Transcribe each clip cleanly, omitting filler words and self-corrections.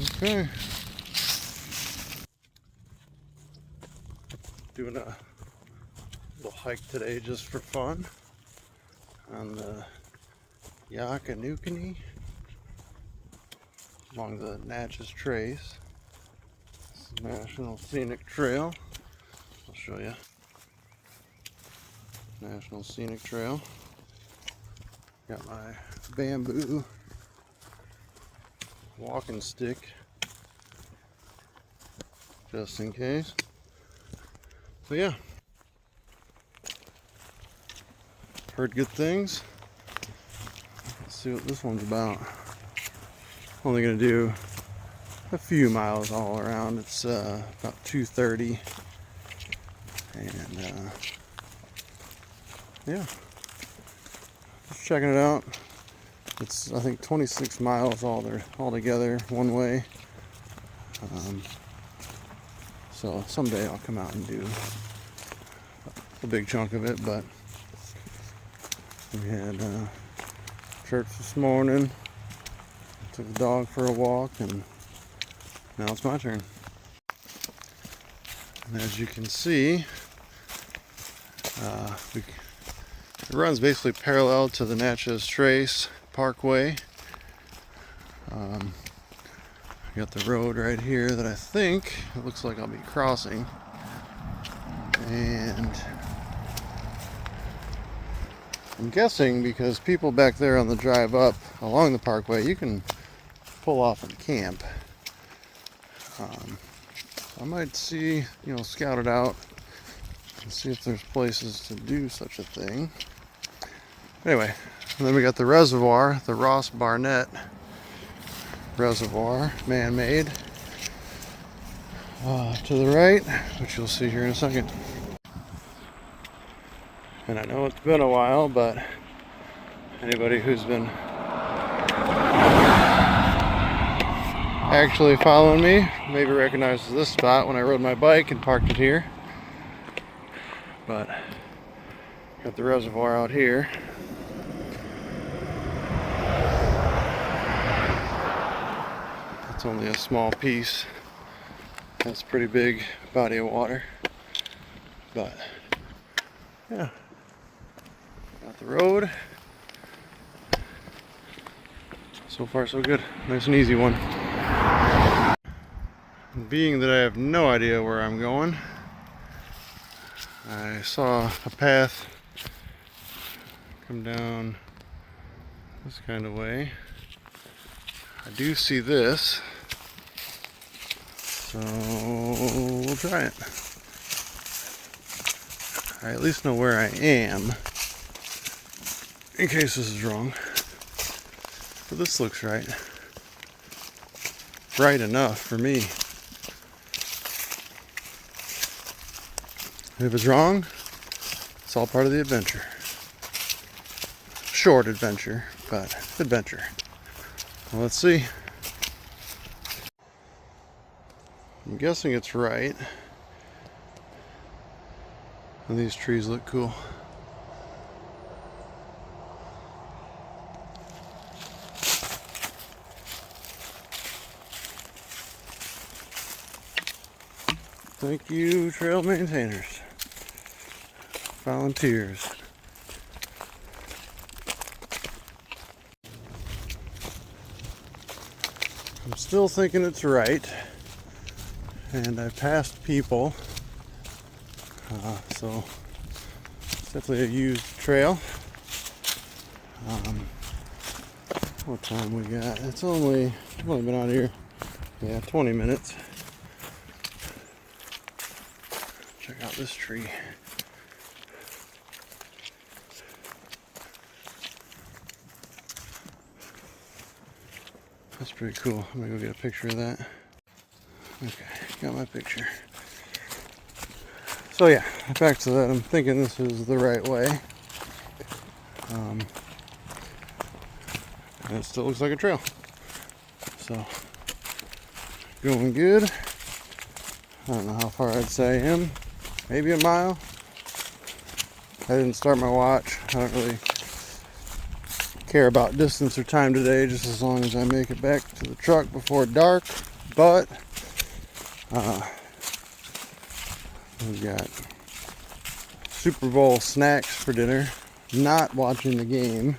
Okay. Doing a little hike today just for fun on the Yockanookany along the Natchez Trace. National Scenic Trail. I'll show you. National Scenic Trail. Got my bamboo walking stick just in case. So yeah, heard good things. Let's see what this one's about. Only gonna do a few miles all around. It's about 2:30, and yeah, just checking it out. It's, I think, 26 miles altogether one way. So someday I'll come out and do a big chunk of it, but we had church this morning, took the dog for a walk, and now it's my turn. And as you can see, it runs basically parallel to the Natchez Trace Parkway. I got the road right here that I think it looks like I'll be crossing, and I'm guessing because people back there on the drive up along the parkway, you can pull off and camp. I might see, scout it out and see if there's places to do such a thing. Anyway, and then we got the reservoir, the Ross Barnett Reservoir, man-made, to the right, which you'll see here in a second. And I know it's been a while, but anybody who's been actually following me maybe recognizes this spot when I rode my bike and parked it here. But got the reservoir out here. It's only a small piece. That's a pretty big body of water. But yeah, got the road. So far so good. Nice and easy one. Being that I have no idea where I'm going, I saw a path come down this kind of way. I do see this, so we'll try it. I at least know where I am, in case this is wrong. But this looks right. Right enough for me. If it's wrong, it's all part of the adventure. Short adventure, but adventure. Well, let's see. I'm guessing it's right. And these trees look cool. Thank you, trail maintainers, volunteers. I'm still thinking it's right, and I passed people, so it's definitely a used trail. What time we got? I've only been out here, 20 minutes. Check out this tree. That's pretty cool. I'm gonna go get a picture of that. Okay, got my picture. So yeah, back to that. I'm thinking this is the right way. And it still looks like a trail. So, going good. I don't know how far I'd say I am. Maybe a mile. I didn't start my watch. I don't really care about distance or time today, just as long as I make it back to the truck before dark. but we've got Super Bowl snacks for dinner. Not watching the game,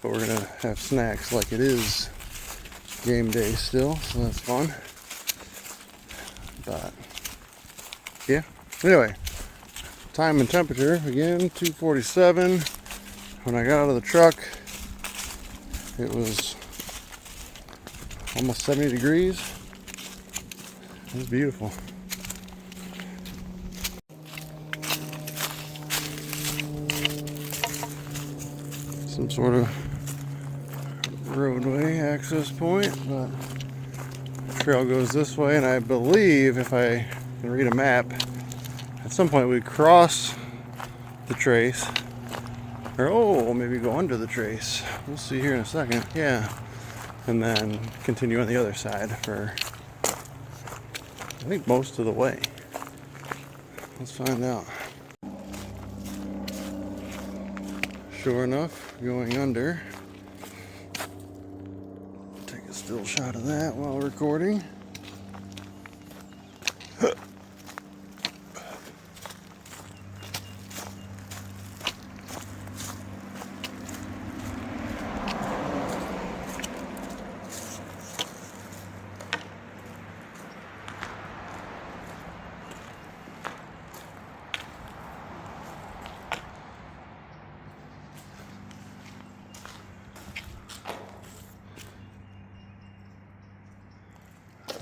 but we're gonna have snacks like it is game day still, so that's fun. But yeah, anyway, time and temperature again 247. When I got out of the truck, it was almost 70 degrees. It was beautiful. Some sort of roadway access point, but the trail goes this way, and I believe, if I can read a map, at some point we cross the trace, or maybe go under the trace. We'll see here in a second. Yeah, and then continue on the other side for, I think, most of the way. Let's find out. Sure enough, going under. Take a still shot of that while recording.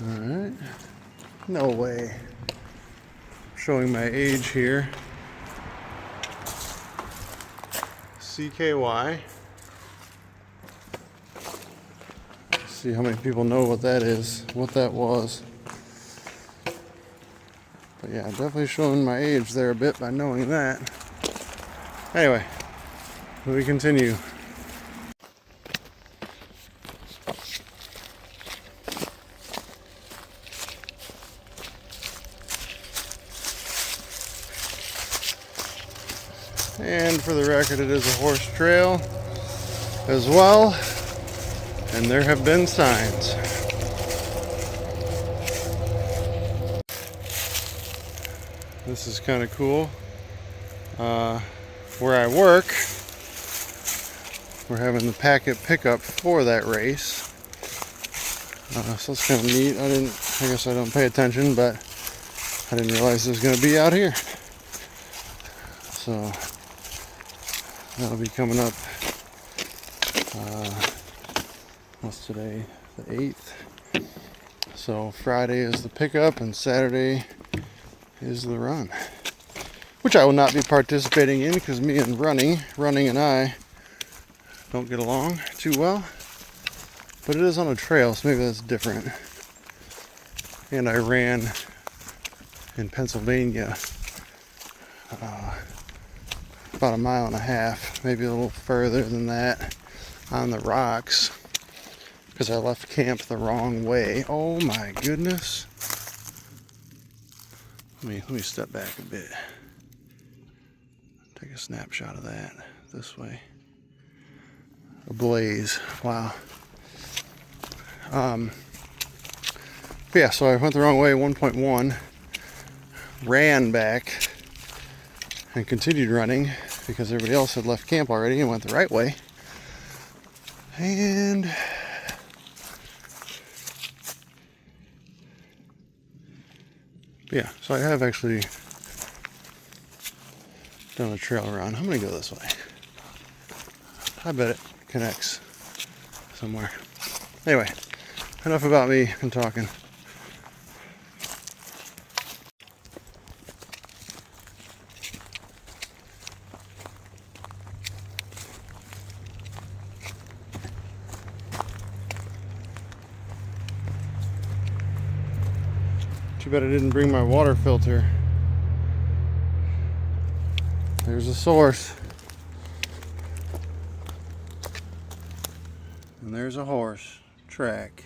Alright, no way. Showing my age here. CKY. Let's see how many people know what that is, what that was. But yeah, definitely showing my age there a bit by knowing that. Anyway, we continue. And for the record, it is a horse trail as well, and there have been signs. This is kind of cool. Where I work, we're having the packet pickup for that race. So it's kind of neat. I guess I don't pay attention, but I didn't realize it was going to be out here. So that'll be coming up, what's today, the 8th. So Friday is the pickup and Saturday is the run, which I will not be participating in because me and running and I don't get along too well. But it is on a trail, so maybe that's different. And I ran in Pennsylvania about 1.5 miles, maybe a little further than that, on the rocks because I left camp the wrong way. Oh my goodness. Let me step back a bit. Take a snapshot of that this way. A blaze. Wow. Yeah, so I went the wrong way, 1.1, ran back and continued running because everybody else had left camp already and went the right way. And yeah, so I have actually done a trail run. I'm gonna go this way. I bet it connects somewhere. Anyway, enough about me and talking. Too bad I didn't bring my water filter. There's a source. And there's a horse track.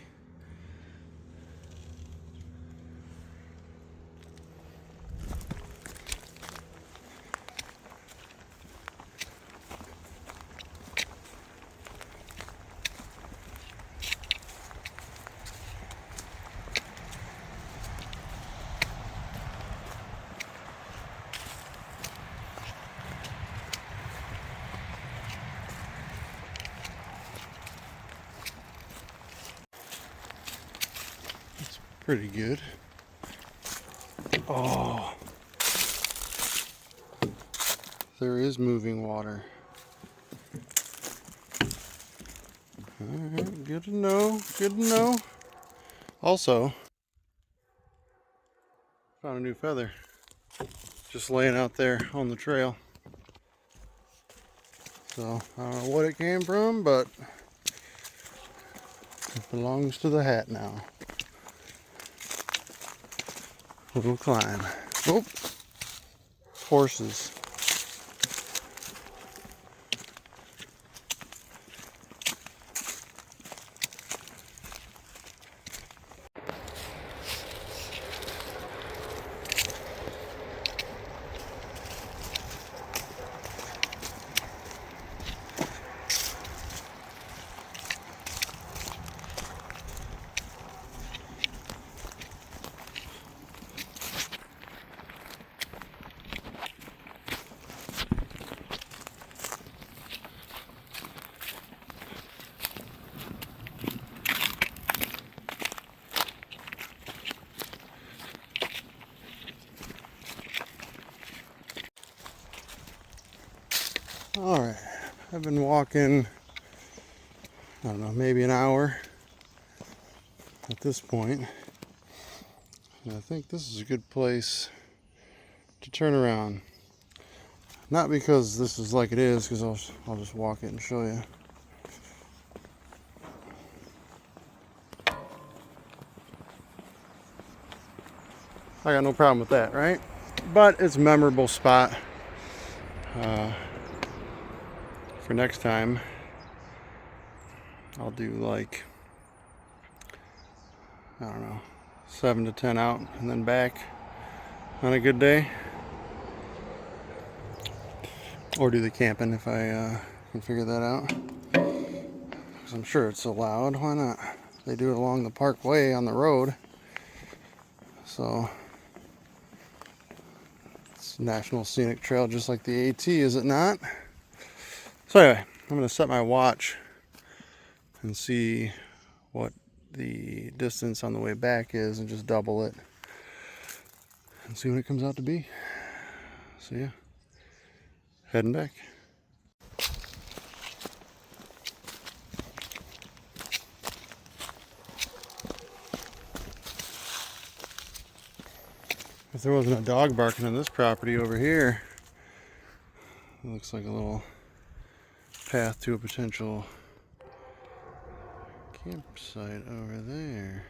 pretty good. Oh, there is moving water. Alright, good to know, good to know. Also, found a new feather. Just laying out there on the trail. So, I don't know what it came from, but it belongs to the hat now. Little climb. Oh, horses. Alright, I've been walking, I don't know, maybe an hour at this point. And I think this is a good place to turn around. Not because this is like it is, because I'll just walk it and show you. I got no problem with that, right? But it's a memorable spot. For next time, I'll do like, I don't know, 7 to 10 out and then back on a good day. Or do the camping if I can figure that out. Because I'm sure it's allowed. Why not? They do it along the parkway on the road. So, it's a National Scenic Trail just like the AT, is it not? So anyway, I'm going to set my watch and see what the distance on the way back is and just double it and see what it comes out to be. So yeah, heading back. If there wasn't a dog barking on this property over here, it looks like a little path to a potential campsite over there.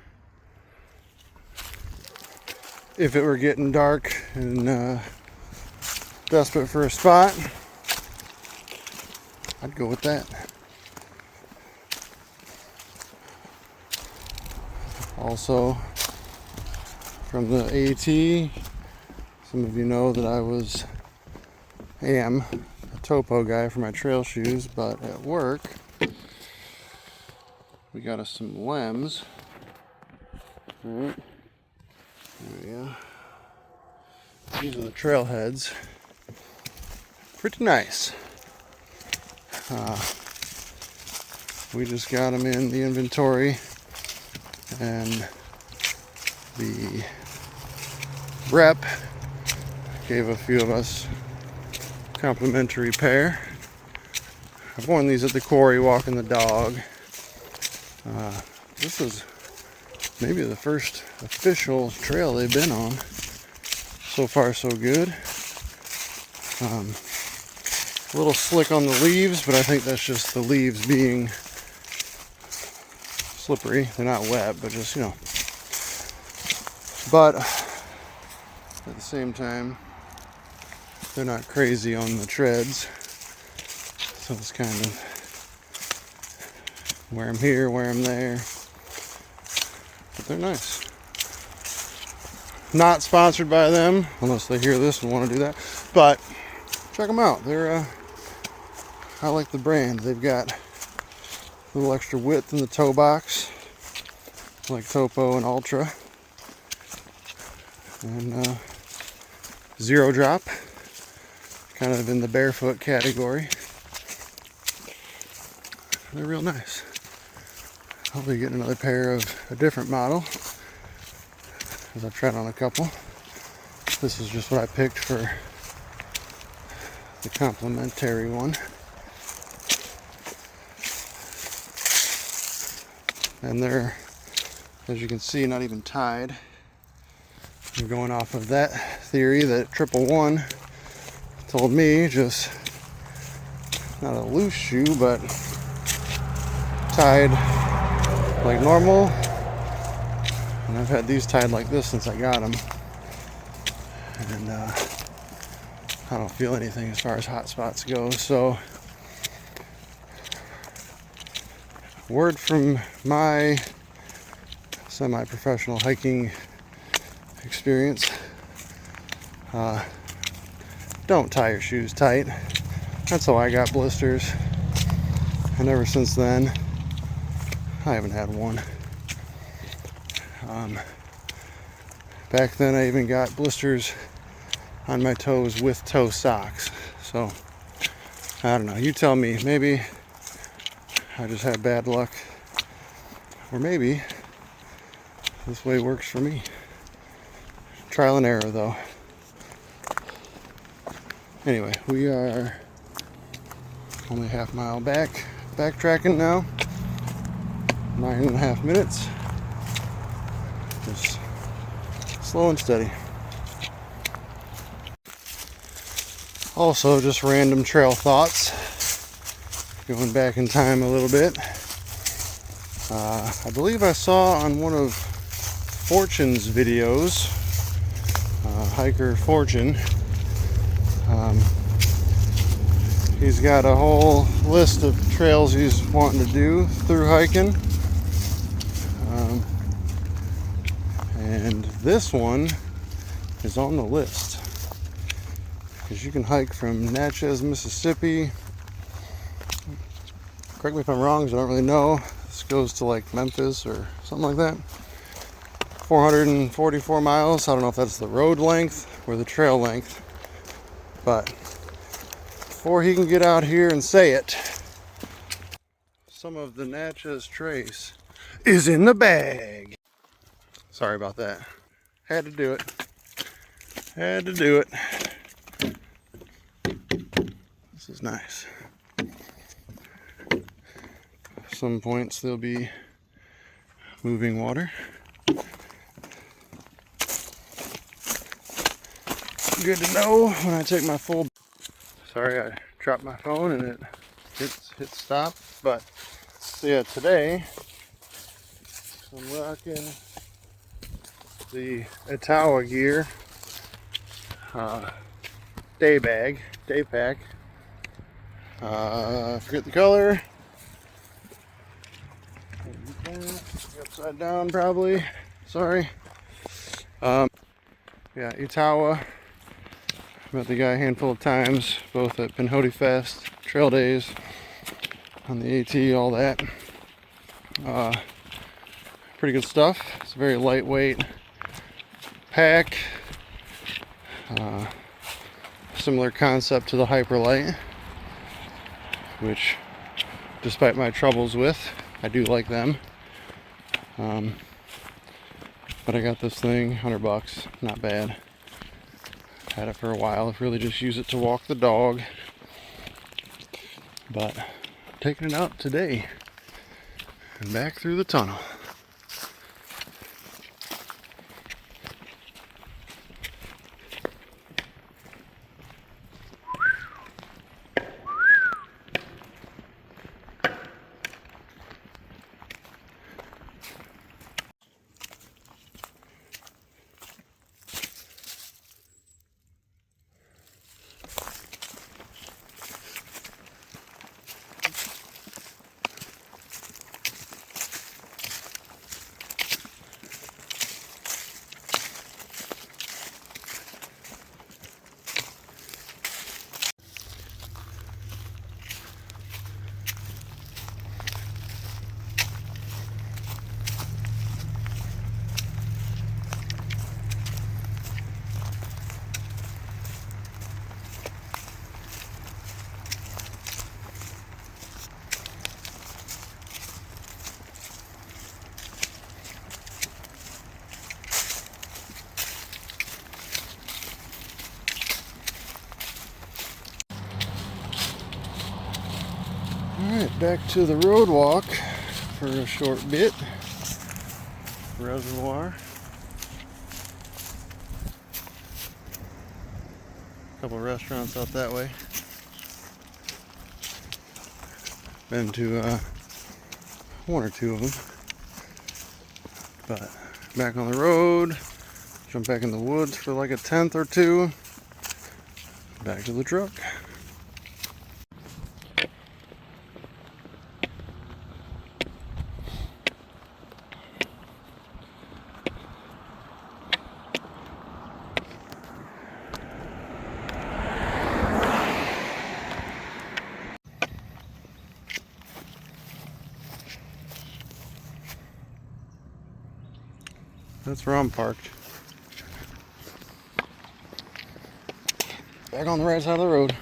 If it were getting dark and desperate for a spot, I'd go with that. Also, from the AT, some of you know that I am a topo guy for my trail shoes, but at work we got us some lems. Alright, there we go. These are the trailheads. Pretty nice. We just got them in the inventory, and the rep gave a few of us complimentary pair. I've worn these at the quarry walking the dog. This is maybe the first official trail they've been on. So far so good. A little slick on the leaves, but I think that's just the leaves being slippery. They're not wet, but just, you know. But at the same time, they're not crazy on the treads. So it's kind of wear them here, wear them there. But they're nice. Not sponsored by them, unless they hear this and want to do that. But check them out. They're, I like the brand. They've got a little extra width in the toe box, like Topo and Ultra. And zero drop, kind of in the barefoot category. They're real nice. I'll be getting another pair of a different model. as I tried on a couple. This is just what I picked for the complimentary one. And they're, as you can see, not even tied. I'm going off of that theory that 111 told me just not a loose shoe, but tied like normal. And I've had these tied like this since I got them. And I don't feel anything as far as hot spots go. So, word from my semi-professional hiking experience, don't tie your shoes tight. That's how I got blisters, and ever since then I haven't had one. Back then I even got blisters on my toes with toe socks. So I don't know, you tell me. Maybe I just had bad luck, or maybe this way works for me. Trial and error though. Anyway, we are only a half mile backtracking now. 9.5 minutes. Just slow and steady. Also, just random trail thoughts. Going back in time a little bit. I believe I saw on one of Fortune's videos, hiker Fortune, he's got a whole list of trails he's wanting to do through hiking. And this one is on the list. Because you can hike from Natchez, Mississippi. Correct me if I'm wrong, because I don't really know. This goes to like Memphis or something like that. 444 miles. I don't know if that's the road length or the trail length. But before he can get out here and say it, some of the Natchez trace is in the bag. Sorry about that. Had to do it. Had to do it. This is nice. Some points there'll be moving water. Good to know when I take my full. Sorry, I dropped my phone and it hit stop. But so yeah, today I'm rocking the Itawa gear day pack. I forget the color. Upside down probably. Sorry. Yeah, Itawa. Met the guy a handful of times, both at Pinhoti Fest, trail days, on the AT, all that. Pretty good stuff. It's a very lightweight pack. Similar concept to the Hyperlight, which, despite my troubles with, I do like them. But I got this thing, $100, not bad. Had it for a while. I've really just used it to walk the dog. But taking it out today and back through the tunnel. Alright, back to the road walk for a short bit. Reservoir. A couple restaurants out that way. Been to one or two of them. But back on the road, jump back in the woods for like a 10th or two. Back to the truck. That's where I'm parked. Back on the right side of the road.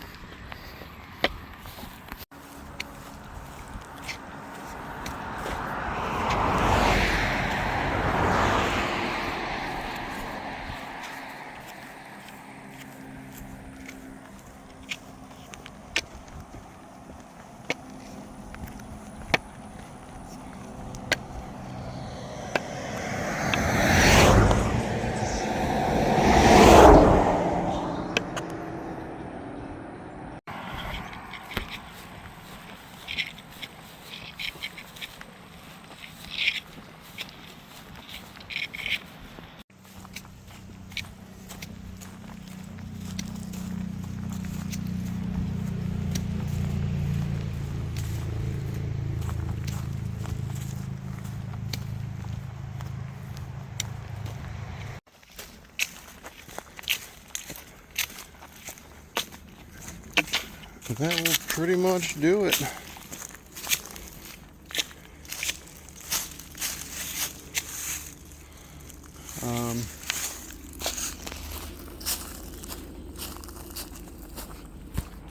That will pretty much do it.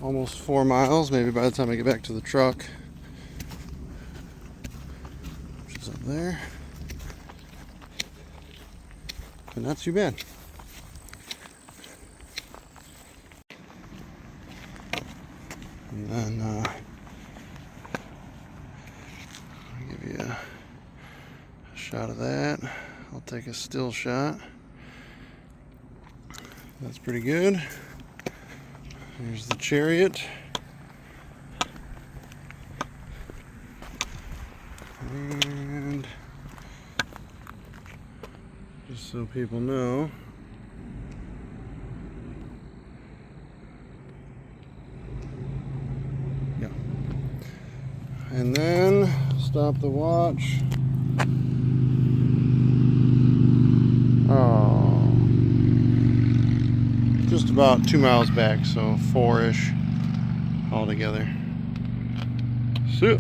Almost 4 miles, maybe by the time I get back to the truck, which is up there. And not too bad. And then I'll give you a shot of that. I'll take a still shot. That's pretty good. Here's the chariot. And just so people know, yeah. And then stop the watch. Oh. Just about 2 miles back, so 4-ish altogether. See ya.